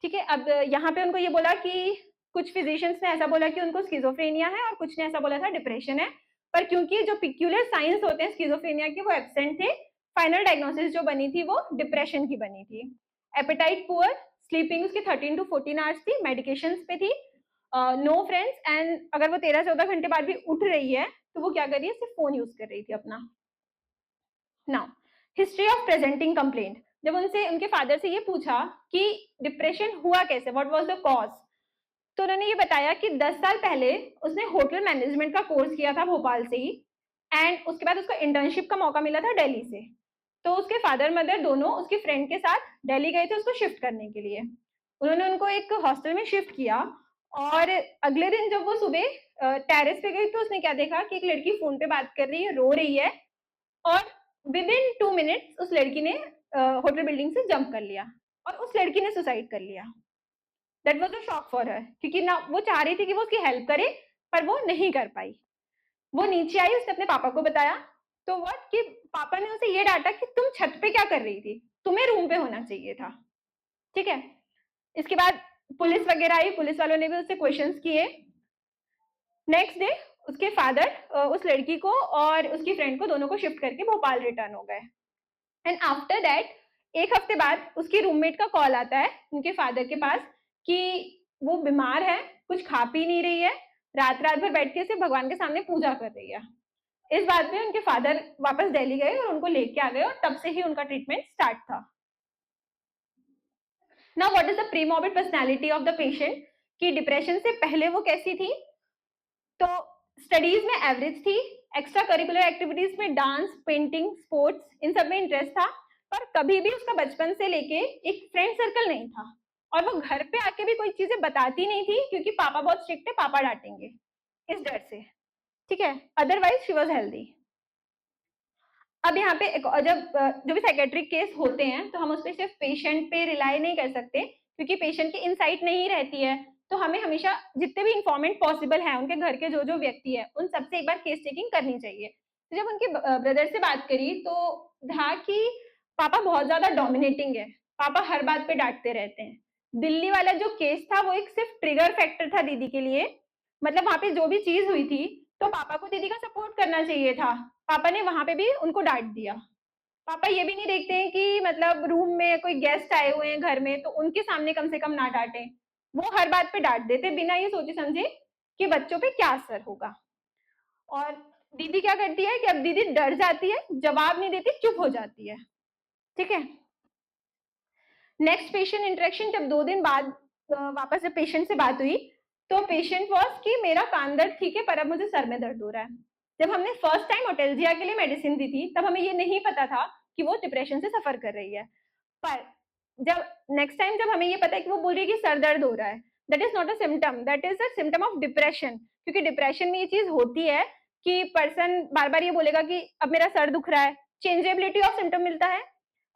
ठीक है, अब यहाँ पे उनको ये बोला कि कुछ फिजिशियंस ने ऐसा बोला कि उनको स्किजोफ्रेनिया है और कुछ ने ऐसा बोला था डिप्रेशन है, पर क्योंकि जो पिक्यूलर साइंस होते हैं स्किजोफ्रेनिया के वो एब्सेंट थे, फाइनल डायग्नोसिस जो बनी थी वो डिप्रेशन की बनी थी। एपेटाइट पुअर, स्लीपिंग उसकी 13 to 14 आवर्स थी, मेडिकेशन पे थी, नो फ्रेंड्स, एंड अगर वो 13-14 घंटे बाद भी उठ रही है तो वो क्या कर रही है, सिर्फ फोन यूज कर रही थी अपना। Now history of presenting complaint, जब उनसे उनके फादर से ये पूछा कि डिप्रेशन हुआ कैसे, व्हाट वाज द कॉज, तो उन्होंने ये बताया कि 10 साल पहले उसने होटल मैनेजमेंट का कोर्स किया था भोपाल से ही, एंड उसके बाद उसको इंटर्नशिप का मौका मिला था दिल्ली से। तो उसके फादर मदर दोनों उसकी फ्रेंड के साथ दिल्ली गए थे उसको शिफ्ट करने के लिए। उन्होंने उनको एक हॉस्टल में शिफ्ट किया, और अगले दिन जब वो सुबह टेरेस पे गई तो उसने क्या देखा कि एक लड़की फोन पे बात कर रही है, रो रही है, और विद इन 2 मिनट्स उस लड़की ने होटल बिल्डिंग से जंप कर लिया और उस लड़की ने सुसाइड कर लिया। That was a shock for हर, क्योंकि ना वो चाह रही थी कि वो उसकी हेल्प करे पर वो नहीं कर पाई। वो नीचे आई, उसने अपने पापा को बताया, तो व्हाट कि पापा ने उसे ये डांटा कि तुम छत पे क्या कर रही थी, तुम्हें रूम पे होना चाहिए था। ठीक है, इसके बाद पुलिस वगैरह आई, पुलिस वालों ने भी उससे क्वेश्चंस किए। नेक्स्ट डे उसके फादर उस लड़की को और उसकी फ्रेंड को दोनों को शिफ्ट करके भोपाल रिटर्न हो गए। एंड आफ्टर दैट एक हफ्ते बाद उसकी रूममेट का कॉल आता है उनके फादर के पास कि वो बीमार है, कुछ खा पी नहीं रही है, रात रात भर बैठ के सिर्फ भगवान के सामने पूजा कर रही है। इस बात पे उनके फादर वापस दिल्ली गए और उनको लेके आ गए और तब से ही उनका ट्रीटमेंट स्टार्ट था। Now what is the premorbid personality of the patient, कि डिप्रेशन से पहले वो कैसी थी? तो स्टडीज में एवरेज थी, एक्स्ट्रा करिकुलर एक्टिविटीज में डांस, पेंटिंग, स्पोर्ट्स, इन सब में इंटरेस्ट था, पर कभी भी उसका बचपन से लेके एक फ्रेंड सर्कल नहीं था, और वो घर पे आके भी कोई चीजें बताती नहीं थी क्योंकि पापा बहुत स्ट्रिक्ट है, पापा डांटेंगे, इस डर से। ठीक है, अदरवाइज शी वॉज हेल्दी। अब यहाँ पे जब जो भी साइकेट्रिक केस होते हैं तो हम उस पर सिर्फ पेशेंट पे रिलाई नहीं कर सकते, क्योंकि पेशेंट की इनसाइट नहीं रहती है, तो हमें हमेशा जितने भी इंफॉर्मेंट पॉसिबल है उनके घर के जो जो व्यक्ति है उन सबसे एक बार केस टेकिंग करनी चाहिए। तो जब उनके ब्रदर से बात करी तो था कि पापा बहुत ज्यादा डोमिनेटिंग है, पापा हर बात पे डांटते रहते हैं। दिल्ली वाला जो केस था वो एक सिर्फ ट्रिगर फैक्टर था दीदी के लिए, मतलब वहां पे जो भी चीज हुई थी तो पापा को दीदी का सपोर्ट करना चाहिए था, पापा ने वहां पे भी उनको डांट दिया। पापा ये भी नहीं देखते हैं कि मतलब रूम में कोई गेस्ट आए हुए हैं घर में तो उनके सामने कम से कम ना डांटे, वो हर बात पे डांट देते बिना ये सोचे समझे कि बच्चों पे क्या असर होगा। और दीदी क्या करती है कि अब दीदी डर जाती है, जवाब नहीं देती, चुप हो जाती है। ठीक है। नेक्स्ट पेशेंट इंटरेक्शन, जब 2 दिन बाद वापस जब पेशेंट से बात हुई तो पेशेंट वॉज कि मेरा कान दर्द ठीक है पर अब मुझे सर में दर्द हो रहा है। जब हमने फर्स्ट टाइम ओटेल्जिया के लिए मेडिसिन दी थी तब हमें ये नहीं पता था कि वो डिप्रेशन से सफर कर रही है। पर जब नेक्स्ट टाइम जब हमें ये पता है कि वो बोल रही है कि सर दर्द हो रहा है, that is not a symptom, that is a symptom of depression. क्योंकि डिप्रेशन में ये चीज होती है कि पर्सन बार बार ये बोलेगा कि अब मेरा सर दुख रहा है, चेंजेबिलिटी ऑफ सिम्टम मिलता है।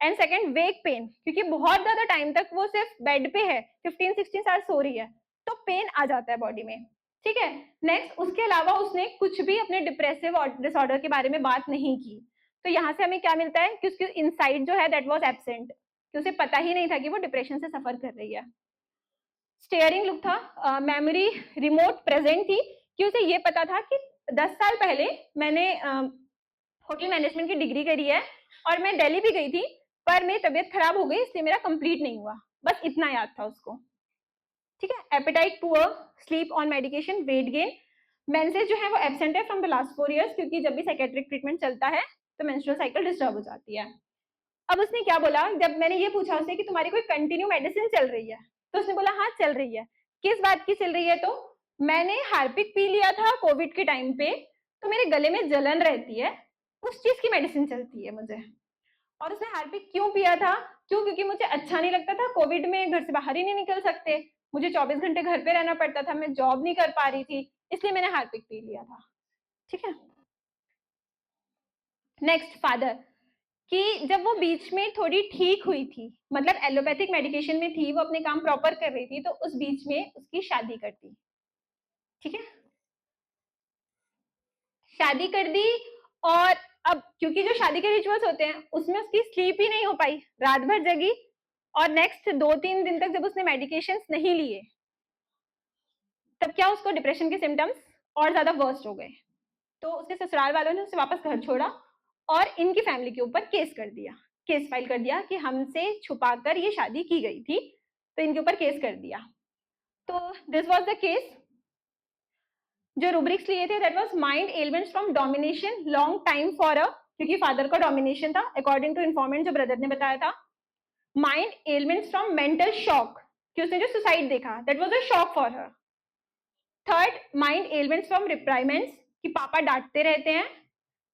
एंड सेकंड वेक पेन, क्योंकि बहुत ज्यादा टाइम तक वो सिर्फ बेड पे है, 15-16 आवर्स सो रही है, तो पेन आ जाता है बॉडी में। ठीक है। नेक्स्ट, उसके अलावा उसने कुछ भी अपने डिप्रेसिव डिसऑर्डर के बारे में बात नहीं की, तो यहाँ से हमें क्या मिलता है कि उसकी इनसाइट जो है दैट वाज एब्सेंट, कि उसे पता ही नहीं था कि वो डिप्रेशन से सफर कर रही है। स्टेयरिंग लुक था, मेमोरी रिमोट प्रेजेंट थी, कि उसे ये पता था कि 10 साल पहले मैंने होटल मैनेजमेंट की डिग्री करी है और मैं दिल्ली भी गई थी, पर मेरी तबीयत खराब हो गई इसलिए मेरा कंप्लीट नहीं हुआ, बस इतना याद था उसको। ठीक है। Appetite poor, sleep on medication, weight gain, menses जो है वो एब्सेंट है फ्रॉम द लास्ट 4 years, क्योंकि जब भी साइकेट्रिक ट्रीटमेंट चलता है तो मेंस्ट्रुअल साइकिल डिस्टर्ब हो जाती है। अब उसने क्या बोला, जब मैंने ये पूछा उससे कि तुम्हारी कोई कंटिन्यू मेडिसिन चल रही है, तो उसने बोला हाँ चल रही है। किस बात की चल रही है, तो मैंने हार्पिक पी लिया था कोविड के टाइम पे, तो मेरे गले में जलन रहती है, उस चीज की मेडिसिन चलती है मुझे। और उसने हार्पिक क्यों पिया था, क्यों, क्योंकि मुझे अच्छा नहीं लगता था, कोविड में घर से बाहर ही नहीं निकल सकते, मुझे 24 घंटे घर पे रहना पड़ता था, मैं जॉब नहीं कर पा रही थी, इसलिए मैंने हार्पिक पी लिया था। ठीक है। नेक्स्ट, फादर, कि जब वो बीच में थोड़ी ठीक हुई थी, मतलब एलोपैथिक मेडिकेशन में थी, वो अपने काम प्रॉपर कर रही थी, तो उस बीच में उसकी शादी कर दी। ठीक है। शादी कर दी, और अब क्योंकि जो शादी के रिचुअल्स होते हैं उसमें उसकी स्लीप ही नहीं हो पाई, रात भर जगी, और नेक्स्ट 2-3 दिन तक जब उसने मेडिकेशन नहीं लिए तब क्या उसको डिप्रेशन के सिम्टम्स और ज्यादा वर्स्ट हो गए, तो उसके ससुराल वालों ने उसे वापस घर छोड़ा और इनकी फैमिली के ऊपर केस कर दिया, केस फाइल कर दिया कि हमसे छुपाकर ये शादी की गई थी, तो इनके ऊपर केस कर दिया। तो दिस वाज द केस। जो रूब्रिक्स लिए थे that was mind elements from domination long time for a, क्योंकि फादर का डोमिनेशन था अकॉर्डिंग टू इन्फॉर्मेंट जो ब्रदर ने बताया था। Mind elements from mental shock, कि उसने जो सुसाइड देखा that was a shock for her. Third, mind elements from reprimands, कि पापा डांटते रहते हैं।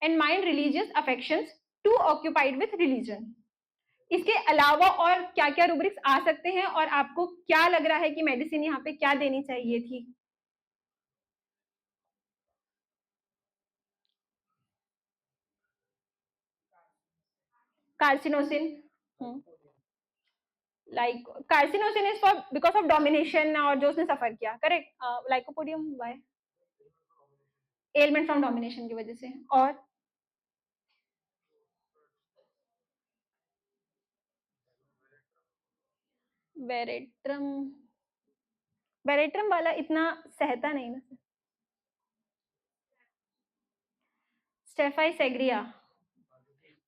And mind religious affections, too occupied with religion. इसके अलावा और क्या क्या रूब्रिक्स आ सकते हैं, और आपको क्या लग रहा है कि मेडिसिन यहाँ पे क्या देनी चाहिए थी? Carcinosin, like carcinosin is for because of domination और जो उसने सफर किया, correct. Lycopodium why, ailment from domination की वजह से। और वेरेट्रम, वेरेट्रम वाला इतना सहता नहीं ना, स्टेफाई सेग्रिया।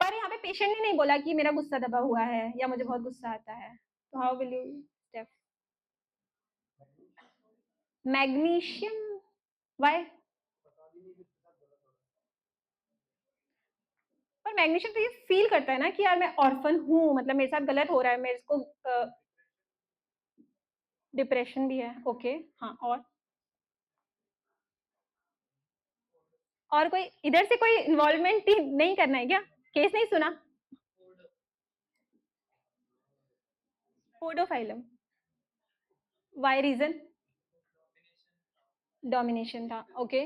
पर यहाँ पे पेशेंट ने नहीं बोला कि मेरा गुस्सा दबा हुआ है या मुझे बहुत गुस्सा आता है, तो how will you staph? Magnesium, why? पर मैग्नीशियम तो ये फील करता है ना कि यार मैं ऑर्फन हूँ, मतलब मेरे साथ गलत हो रहा है, मेरे को डिप्रेशन भी है, ओके। हाँ, और कोई इधर से कोई इन्वॉल्वमेंट नहीं करना है क्या? केस नहीं सुना? Podophyllum, why reason? डोमिनेशन था, ओके।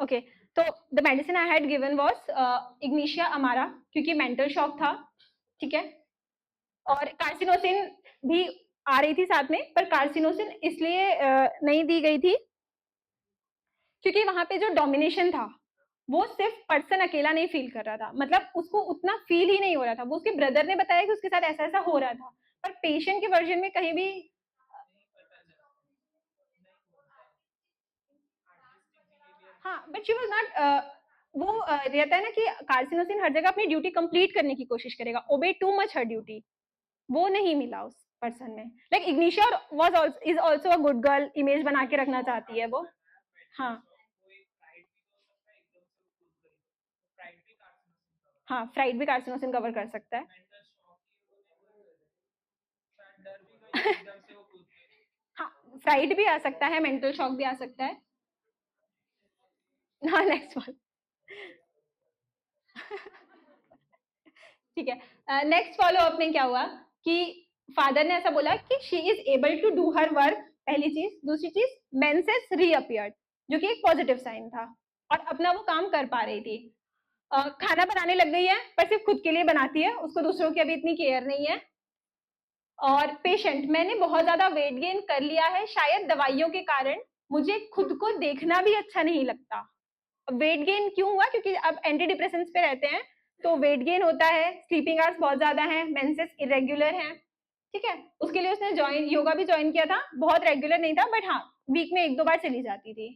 ओके, तो the medicine I had given was ignatia amara, क्योंकि मेंटल शॉक था। ठीक है। और कार्सिनोसिन भी आ रही थी साथ में, पर कार्सिनोसिन इसलिए नहीं दी गई थी क्योंकि वहां पे जो डोमिनेशन था वो सिर्फ पर्सन अकेला नहीं फील कर रहा था, मतलब उसको उतना फील ही नहीं हो रहा था, वो उसके ब्रदर ने बताया कि उसके साथ ऐसा ऐसा हो रहा था, पर पेशेंट के वर्जन में कहीं भी हाँ, बट शी वाज नॉट वो रहता है ना कि कार्सिनोसिन हर जगह अपनी ड्यूटी कंप्लीट करने की कोशिश करेगा, ओबे टू मच हर ड्यूटी, वो नहीं मिला उस पर्सन में। Like Ignatia was also is also a good girl, image बना के रखना चाहती है वो। हाँ, हाँ, फ्राइड भी कार्सिनोसिन कवर कर सकता है। हाँ, फ्राइड भी आ सकता है, मेंटल शॉक भी आ सकता है। हाँ, नेक्स्ट वन। ठीक है, नेक्स्ट फॉलो अप में क्या हुआ कि फादर ने ऐसा बोला कि she is able to do her work, पहली चीज। दूसरी चीज, मेंसेस रीअपियर्ड, जो कि एक पॉजिटिव साइन था, और अपना वो काम कर पा रही थी। खाना बनाने लग गई है, पर सिर्फ खुद के लिए बनाती है, उसको दूसरों की अभी इतनी केयर नहीं है। और पेशेंट, मैंने बहुत ज्यादा वेट गेन कर लिया है, शायद दवाइयों के कारण मुझे खुद को देखना भी अच्छा नहीं लगता। वेट गेन क्यों हुआ? क्योंकि अब एंटी डिप्रेसेंट्स पे रहते हैं, तो वेट गेन होता है, स्लीपिंग आवर्स बहुत ज्यादा है, मेंसेस इरेगुलर है। ठीक है, उसके लिए उसने ज्वाइन योगा भी ज्वाइन किया था, बहुत रेगुलर नहीं था, बट हाँ, वीक में एक दो बार चली जाती थी।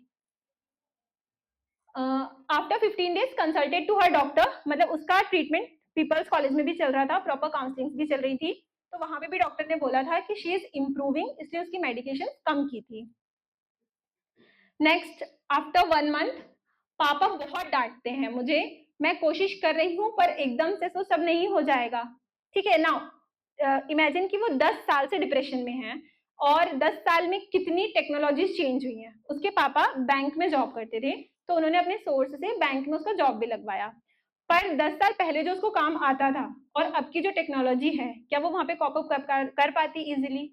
After 15 days consulted to her doctor, मतलब उसका ट्रीटमेंट पीपल्स कॉलेज में भी चल रहा था, प्रॉपर काउंसलिंग भी चल रही थी, तो वहां पे भी डॉक्टर ने बोला था कि शी इज इम्प्रूविंग, इसलिए उसकी मेडिकेशन कम की थी। नेक्स्ट, आफ्टर 1 मंथ, पापा बहुत डांटते हैं मुझे, मैं कोशिश कर रही हूँ पर एकदम से तो सब नहीं हो जाएगा। ठीक है, नाउ इमेजिन कि वो 10 साल से डिप्रेशन में है, और 10 साल में कितनी टेक्नोलॉजीज चेंज हुई हैं। उसके पापा बैंक में जॉब करते थे, तो उन्होंने अपने सोर्स से बैंक में उसका जॉब भी लगवाया, पर 10 साल पहले जो उसको काम आता था और अब की जो टेक्नोलॉजी है, क्या वो वहां पे कॉप अप कर पाती इजिली?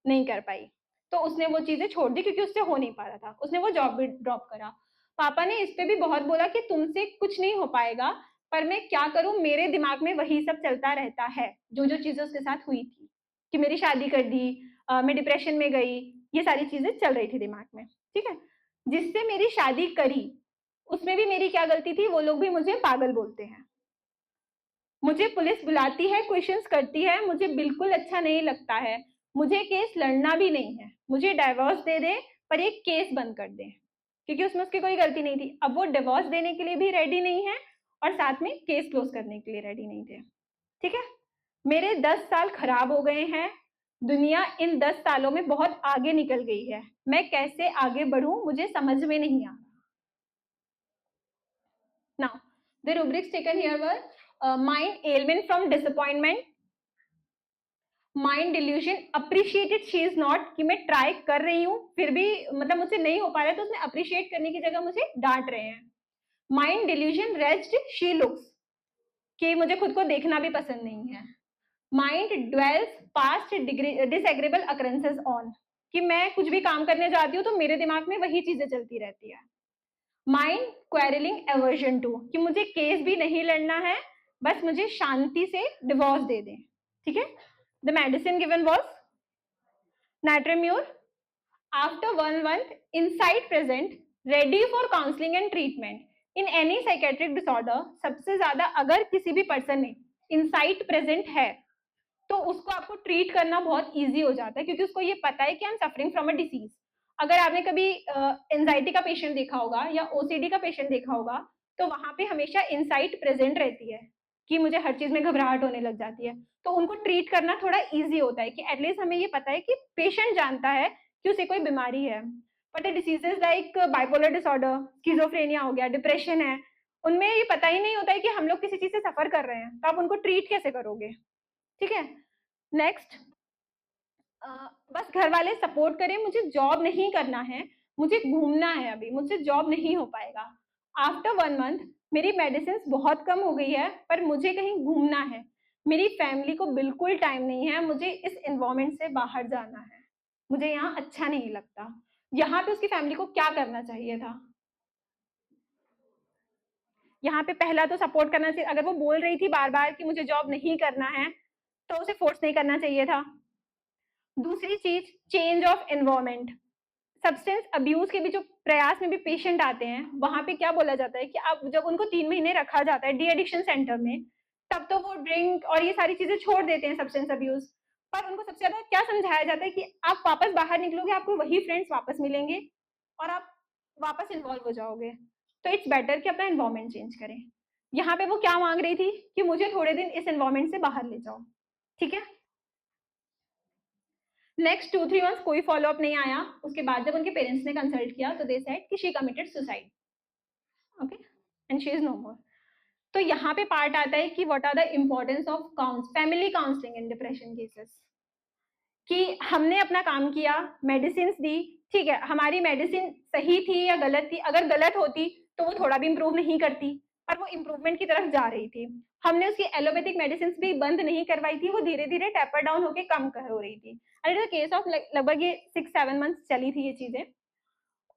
नहीं कर पाई। तो उसने वो चीजें छोड़ दी, क्योंकि उससे हो नहीं पा रहा था, उसने वो जॉब भी ड्रॉप करा। पापा ने इस पे भी बहुत बोला कि तुमसे कुछ नहीं हो पाएगा, पर मैं क्या करूं, मेरे दिमाग में वही सब चलता रहता है, जो जो चीजें उसके साथ हुई थी, कि मेरी शादी कर दी, मैं डिप्रेशन में गई, ये सारी चीजें चल रही थी दिमाग में। ठीक है, जिससे मेरी शादी करी, उसमें भी मेरी क्या गलती थी? वो लोग भी मुझे पागल बोलते हैं, मुझे पुलिस बुलाती है, क्वेश्चंस करती है, मुझे बिल्कुल अच्छा नहीं लगता है। मुझे केस लड़ना भी नहीं है, मुझे डाइवोर्स दे दे, पर एक केस बंद कर दे, क्योंकि उसमें उसकी कोई गलती नहीं थी। अब वो डिवोर्स देने के लिए भी रेडी नहीं है, और साथ में केस क्लोज करने के लिए रेडी नहीं थे। ठीक है, मेरे 10 साल खराब हो गए हैं, दुनिया इन 10 सालों में बहुत आगे निकल गई है, मैं कैसे आगे बढ़ूं मुझे समझ में नहीं आ रहा। Now the rubrics taken here were mind ailment from disappointment, mind delusion, appreciated she is not, कि मैं ट्राई कर रही हूँ फिर भी मतलब मुझसे नहीं हो पा रहा है, तो उसने अप्रिशिएट करने की जगह मुझे डांट रहे हैं। Mind delusion, rest she looks, कि मुझे खुद को देखना भी पसंद नहीं है। Mind dwells past डिसएग्रेबल occurrences on, कि मैं कुछ भी काम करने जाती हूँ तो मेरे दिमाग में वही चीजें चलती रहती है। माइंड क्वेरलिंग एवर्जन टू, कि मुझे केस भी नहीं लड़ना है, बस मुझे शांति से डिवोर्स दे दें। ठीक है, the medicine given was natrum mur. After 1 month, insight present, ready for counseling and treatment. In any psychiatric disorder, सबसे ज्यादा अगर किसी भी पर्सन में इंसाइट प्रेजेंट है, तो उसको आपको ट्रीट करना बहुत इजी हो जाता है, क्योंकि उसको ये पता है कि I am suffering from a disease. अगर आपने कभी एंजाइटी का पेशेंट देखा होगा या ओसीडी का पेशेंट देखा होगा, तो वहां पे हमेशा इंसाइट प्रेजेंट रहती है, कि मुझे हर चीज में घबराहट होने लग जाती है, तो उनको ट्रीट करना थोड़ा इजी होता है, कि एटलीस्ट हमें ये पता है कि पेशेंट जानता है कि उसे कोई बीमारी है। But diseases like bipolar disorder, schizophrenia हो गया, डिप्रेशन है, उनमें ये पता ही नहीं होता है कि हम लोग किसी चीज से सफर कर रहे हैं, तो आप उनको ट्रीट कैसे करोगे? ठीक है, नेक्स्ट, बस घर वाले सपोर्ट करें, मुझे जॉब नहीं करना है, मुझे घूमना है, अभी मुझसे जॉब नहीं हो पाएगा। आफ्टर 1 मंथ, मेरी मेडिसिन बहुत कम हो गई है, पर मुझे कहीं घूमना है, मेरी फैमिली को बिल्कुल टाइम नहीं है, मुझे इस एनवायरमेंट से बाहर जाना है, मुझे यहाँ अच्छा नहीं लगता। यहाँ पे उसकी फैमिली को क्या करना चाहिए था? यहाँ पे पहला तो सपोर्ट करना चाहिए, अगर वो बोल रही थी बार बार कि मुझे जॉब नहीं करना है, तो उसे फोर्स नहीं करना चाहिए था। दूसरी चीज, change of environment. Substance abuse के भी जो प्रयास में भी पेशेंट आते हैं, वहां पे क्या बोला जाता है कि अब जब उनको 3 महीने रखा जाता है डी एडिक्शन सेंटर में, तब तो वो ड्रिंक और ये सारी चीजें छोड़ देते हैं, सब्सटेंस अब्यूज। पर उनको सबसे ज्यादा क्या समझाया जाता है कि आप वापस बाहर निकलोगे, आपको वही फ्रेंड्स वापस मिलेंगे, और आप वापस इन्वॉल्व हो जाओगे। तो इट्स बेटर कि अपना एनवायरमेंट चेंज करें। यहाँ पे वो क्या मांग रही थी कि मुझे थोड़े दिन इस एनवायरमेंट से बाहर ले जाओ, ठीक है। नेक्स्ट 2-3 मंथ्स कोई फॉलो अप नहीं आया। उसके बाद जब उनके पेरेंट्स ने कंसल्ट किया तो दे सेड कि she committed suicide, okay, and she is no more. तो यहाँ पे पार्ट आता है कि what are the importance of family counselling in depression cases. कि हमने अपना काम किया, मेडिसिन दी, ठीक है, हमारी मेडिसिन सही थी या गलत थी, अगर गलत होती तो वो थोड़ा भी इंप्रूव नहीं करती, पर वो इम्प्रूवमेंट की तरफ जा रही थी। हमने उसकी एलोपैथिक मेडिसिन भी बंद नहीं करवाई थी, वो धीरे धीरे टेपर डाउन होकर कम हो रही थी। एंड इट केस ऑफ लगभग ये 6-7 मंथ्स चली थी ये चीजें।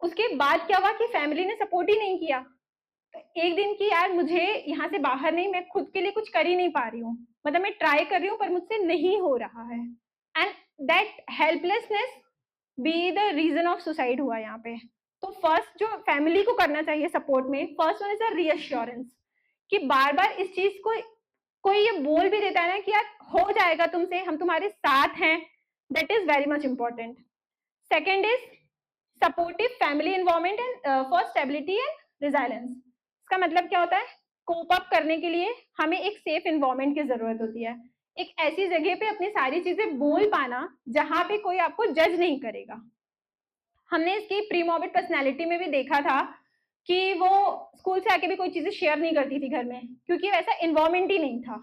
उसके बाद क्या हुआ कि फैमिली ने सपोर्ट ही नहीं किया। तो एक दिन की यार मुझे यहाँ से बाहर नहीं, मैं खुद के लिए कुछ कर ही नहीं पा रही हूँ, मतलब मैं ट्राई कर रही हूँ पर मुझसे नहीं हो रहा है। And that helplessness be the reason of suicide हुआ यहाँ पे। तो फर्स्ट जो फैमिली को करना चाहिए सपोर्ट में, first one is a reassurance, कि बार बार इस चीज को कोई ये बोल भी देता है ना कि यार हो जाएगा तुमसे, हम तुम्हारे साथ हैं, that is very much important. Second is supportive family environment and for stability and resilience. इसका मतलब क्या होता है, कोप अप करने के लिए हमें एक सेफ एनवायरमेंट की जरूरत होती है, एक ऐसी जगह पे अपनी सारी चीजें बोल पाना जहां पे कोई आपको जज नहीं करेगा। हमने इसकी प्री मॉर्बिड पर्सनैलिटी में भी देखा था कि वो स्कूल से आके भी कोई चीजें शेयर नहीं करती थी घर में, क्योंकि वैसा एनवायरमेंट ही नहीं था,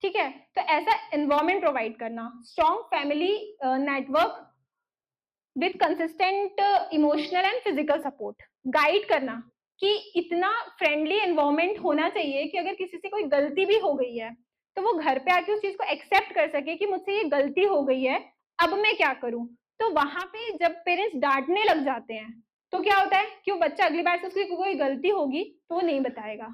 ठीक है। तो ऐसा एनवायरमेंट प्रोवाइड करना, strong family network with consistent emotional and physical support, guide करना कि इतना फ्रेंडली एनवायरमेंट होना चाहिए कि अगर किसी से कोई गलती भी हो गई है तो वो घर पे आके उस चीज को एक्सेप्ट कर सके कि मुझसे ये गलती हो गई है, अब मैं क्या करूं। तो वहां पे जब पेरेंट्स डांटने लग जाते हैं तो क्या होता है कि वो बच्चा अगली बार से उसकी कोई गलती होगी तो वो नहीं बताएगा।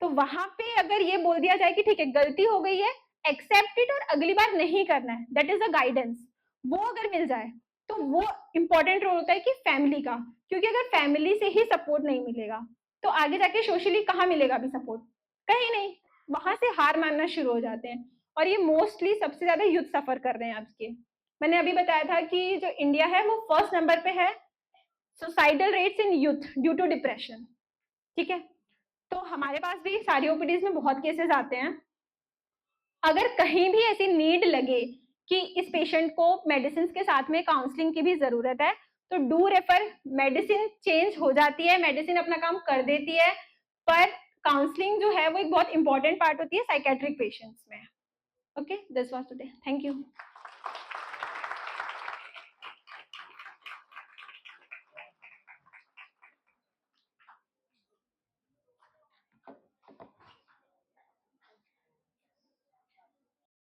तो वहां पे अगर ये बोल दिया जाए कि ठीक है गलती हो गई है, एक्सेप्ट इट और अगली बार नहीं करना है, दैट इज अ गाइडेंस, वो अगर मिल जाए तो वो इंपॉर्टेंट रोल होता है कि फैमिली का। क्योंकि अगर फैमिली से ही सपोर्ट नहीं मिलेगा तो आगे जाके सोशली कहाँ मिलेगा भी सपोर्ट, कहीं नहीं। वहां से हार मानना शुरू हो जाते हैं और ये मोस्टली सबसे ज्यादा यूथ सफर कर रहे हैं आज के। मैंने अभी बताया था कि जो इंडिया है वो फर्स्ट नंबर पे है suicidal rates in youth due to depression, ठीक है। तो हमारे पास भी सारी ओपीडीज में बहुत केसेस आते हैं। अगर कहीं भी ऐसी नीड लगे कि इस पेशेंट को मेडिसिन के साथ में काउंसलिंग की भी जरूरत है तो डू रेफर। मेडिसिन चेंज हो जाती है, मेडिसिन अपना काम कर देती है, पर काउंसलिंग जो है वो एक बहुत इंपॉर्टेंट पार्ट होती है साइकेट्रिक पेशेंट्स में। Okay, this was today, thank you.